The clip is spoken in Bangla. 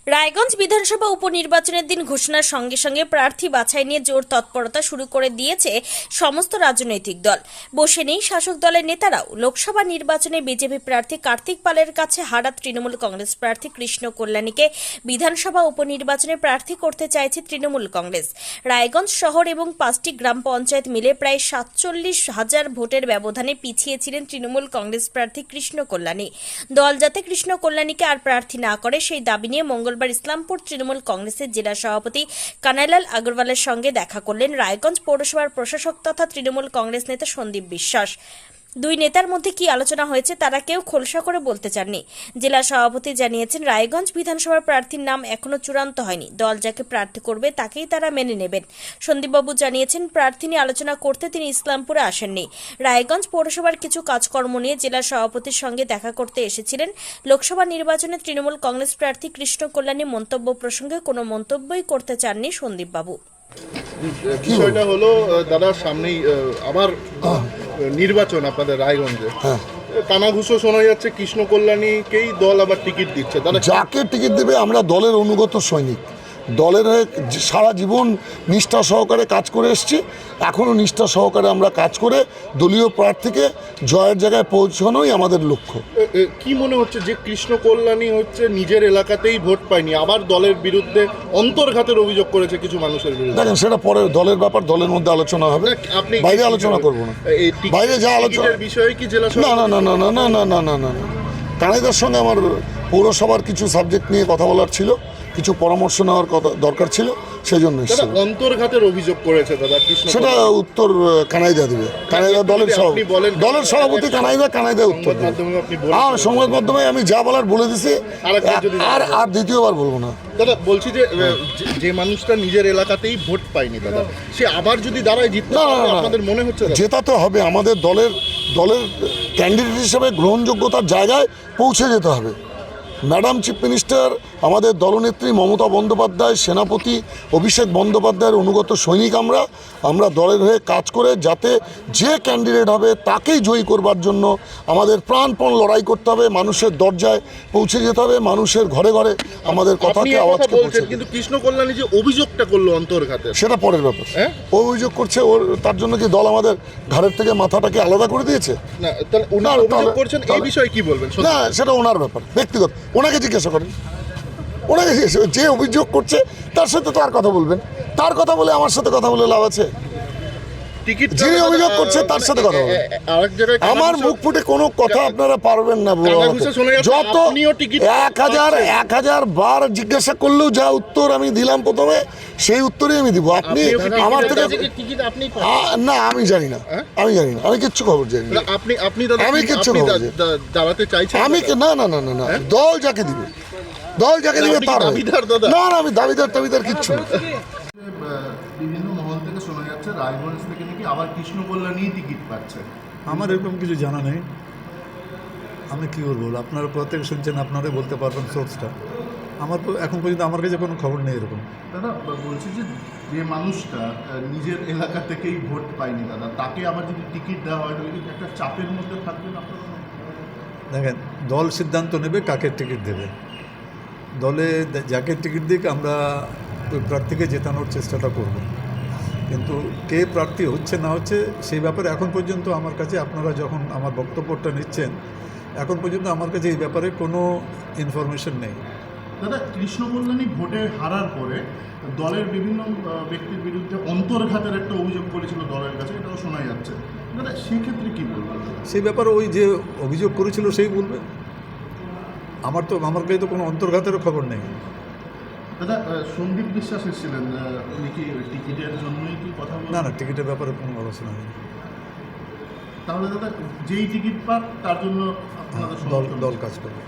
রায়গঞ্জ বিধানসভা উপনির্বাচনের দিন ঘোষণার সঙ্গে সঙ্গে প্রার্থী বাছাই নিয়ে জোর তৎপরতা শুরু করে দিয়েছে সমস্ত রাজনৈতিক দল। বসে নেই শাসক দলের নেতারাও। লোকসভা নির্বাচনে বিজেপি প্রার্থী কার্তিক পালের কাছে হারা তৃণমূল কংগ্রেস প্রার্থী কৃষ্ণ কল্যাণীকে বিধানসভা উপনির্বাচনে প্রার্থী করতে চাইছে তৃণমূল কংগ্রেস। রায়গঞ্জ শহর এবং 5টি গ্রাম পঞ্চায়েত মিলে প্রায় 47,000 ভোটের ব্যবধানে পিছিয়েছিলেন তৃণমূল কংগ্রেস প্রার্থী কৃষ্ণ কল্যাণী। দল যাতে কৃষ্ণ কল্যাণীকে আর প্রার্থী না করে সেই দাবি নিয়ে মঙ্গলবার ইসলামপুর তৃণমূল কংগ্রেসের জেলা সভাপতি কানাইলাল আগরওয়ালের সঙ্গে দেখা করলেন রায়গঞ্জ পৌরসভার প্রশাসক তথা তৃণমূল কংগ্রেস নেতা সন্দীপ বিশ্বাস। দুই নেতার মধ্যে কি আলোচনা হয়েছে তারা কেউ খোলসা করে বলতে চাননি। জেলা সভাপতি জানিয়েছেন, রায়গঞ্জ বিধানসভার প্রার্থীর নাম এখনো চূড়ান্ত হয়নি। দল যাকে প্রার্থী করবে তাকেই তারা মেনে নেবেন। সন্দীপবাবু জানিয়েছেন, প্রার্থী নিয়ে আলোচনা করতে তিনি ইসলামপুরে আসেননি। রায়গঞ্জ পৌরসভার কিছু কাজকর্ম নিয়ে জেলা সভাপতির সঙ্গে দেখা করতে এসেছিলেন। লোকসভা নির্বাচনে তৃণমূল কংগ্রেস প্রার্থী কৃষ্ণ কল্যাণী মন্তব্য প্রসঙ্গে কোনো মন্তব্যই করতে চাননি সন্দীপবাবু। বিষয়টা হলো দাদা, সামনেই আবার নির্বাচন আপনাদের রায়গঞ্জে। কানাঘুষো শোনা যাচ্ছে কৃষ্ণ কল্যাণীকেই দল আবার টিকিট দিচ্ছে। যাকে টিকিট দেবে আমরা দলের অনুগত সৈনিক। দলের হয়ে সারা জীবন নিষ্ঠা সহকারে কাজ করে এসেছি, এখনও নিষ্ঠা সহকারে আমরা কাজ করে দলীয় প্রার্থীকে জয়ের জায়গায় পৌঁছানোই আমাদের লক্ষ্য। কি মনে হচ্ছে যে কৃষ্ণ কল্যাণী হচ্ছে নিজের এলাকাতেই ভোট পায়নি, আবার দলের বিরুদ্ধে অন্তর্ঘাতের অভিযোগ করেছে কিছু মানুষের বিরুদ্ধে? দেখেন, সেটা পরে দলের ব্যাপার, দলের মধ্যে আলোচনা হবে, বাইরে আলোচনা করবো না। বাইরে যা আলোচনা বিষয়ে কি জেলা না না না না না না না না না না না কানাইদার সঙ্গে আমার পৌরসভার কিছু সাবজেক্ট নিয়ে কথা বলার ছিল, কিছু পরামর্শ নেওয়ার কথা দরকার ছিল, সেই জন্য অন্তর্ঘাতের অভিযোগ করেছে দাদা কৃষ্ণ। সেটা উত্তর কানাইদা দিবে। কানাইদা দলের সভাপতি কানাইদা উত্তর দেবে। আর সংবাদ মাধ্যমে আমি যা বলার বলে দিছি, আর দ্বিতীয়বার বলবো না। দাদা বলছি যে মানুষটা নিজের এলাকাতেই ভোট পায়নি দাদা, সে আবার যদি দাঁড়ায় জিততে পারে আপনাদের মনে হচ্ছে? জেতা তো হবে, আমাদের দলের ক্যান্ডিডেট হিসেবে গ্রহণযোগ্যতার জায়গায় পৌঁছে যেতে হবে। ম্যাডাম চিফ মিনিস্টার, আমাদের দলনেত্রী মমতা বন্দ্যোপাধ্যায়, সেনাপতি অভিষেক বন্দ্যোপাধ্যায়ের অনুগত সৈনিক। আমরা দলের হয়ে কাজ করে যাতে যে ক্যান্ডিডেট হবে তাকেই জয়ী করবার জন্য আমাদের প্রাণপণ লড়াই করতে হবে। মানুষের দরজায় পৌঁছে যেতে হবে, মানুষের ঘরে ঘরে আমাদের কথাকে আওয়াজকে পৌঁছে। কিন্তু কৃষ্ণ কল্যাণী যে অভিযোগটা করলো অন্তর্ঘাতে, সেটা পরের ব্যাপার। অভিযোগ করছে, ওর তার জন্য কি দল আমাদের ঘাড়ের থেকে মাথাটাকে আলাদা করে দিয়েছে? না, তাহলে ওনার অভিযোগ করছেন, এই বিষয়ে কি বলবেন? না, সেটা ওনার ব্যাপার, ব্যক্তিগত। ওনাকে জিজ্ঞাসা করেন, ওনাকে যে অভিযোগ করছে তার সাথে তো আর কথা বলবেন। তার কথা বলে আমার সাথে কথা বলে লাভ আছে? যে অভিযোগ করছে তার সাথে কথা বলবেন। আমার মুখ ফুটে কোনো কথা আপনারা পারবেন না। যত 1000 বার জিজ্ঞাসা করলেও যা উত্তর আমি দিলাম প্রথমে, সেই উত্তরই আমি দিব। আপনি আমার থেকে না, আমি জানি না, আমি কিচ্ছু খবর জানি না। আমি কিচ্ছু খবর আমি না না না না না দল যাকে দিবে তার না, আমি দাবিদার কিচ্ছু না। বিভিন্ন মহল থেকে শোনা যাচ্ছে রায়গঞ্জ থেকে নাকি আবার কৃষ্ণ কল্যাণী টিকিট পাচ্ছে। আমার এরকম কিছু জানা নেই, আমি কী বলবো? আপনারা প্রত্যেকে শুনছেন, আপনারাই বলতে পারবেন সোর্সটা। আমার এখন পর্যন্ত আমার কাছে কোনো খবর নেই এরকম। দাদা বলছি যে মানুষটা নিজের এলাকা থেকেই ভোট পায়নি দাদা, তাকে আবার যদি টিকিট দেওয়া হয় তাহলে কিন্তু একটা চাপের মধ্যে থাকবেন আপনারা? দেখেন, দল সিদ্ধান্ত নেবে কাকে টিকিট দেবে। দলে যাকে টিকিট দিক, আমরা ওই প্রার্থীকে জেতানোর চেষ্টাটা করব। কিন্তু কে প্রার্থী হচ্ছে না হচ্ছে সেই ব্যাপারে এখন পর্যন্ত আমার কাছে, আপনারা যখন আমার বক্তব্যটা নিচ্ছেন, এখন পর্যন্ত আমার কাছে এই ব্যাপারে কোনো ইনফরমেশন নেই। দাদা, কৃষ্ণ কল্যাণী ভোটে হারার পরে দলের বিভিন্ন ব্যক্তির বিরুদ্ধে অন্তর্ঘাতের একটা অভিযোগ করেছিল দলের কাছে, এটাও শোনা যাচ্ছে। দাদা সেক্ষেত্রে কী বলবেন? সেই ব্যাপারে ওই যে অভিযোগ করেছিল সেই বলবে। আমার কাছে তো কোনো অন্তর্ঘাতেরও খবর নেই। দাদা, সন্দীপ বিশ্বাস এসেছিলেন, উনি কি টিকিটের জন্যই কি কথা বলেন? না না, টিকিটের ব্যাপারে কোনো আলোচনা নেই। তাহলে দাদা যেই টিকিট পাক তার জন্য আপনাদের দল কাজ করবে।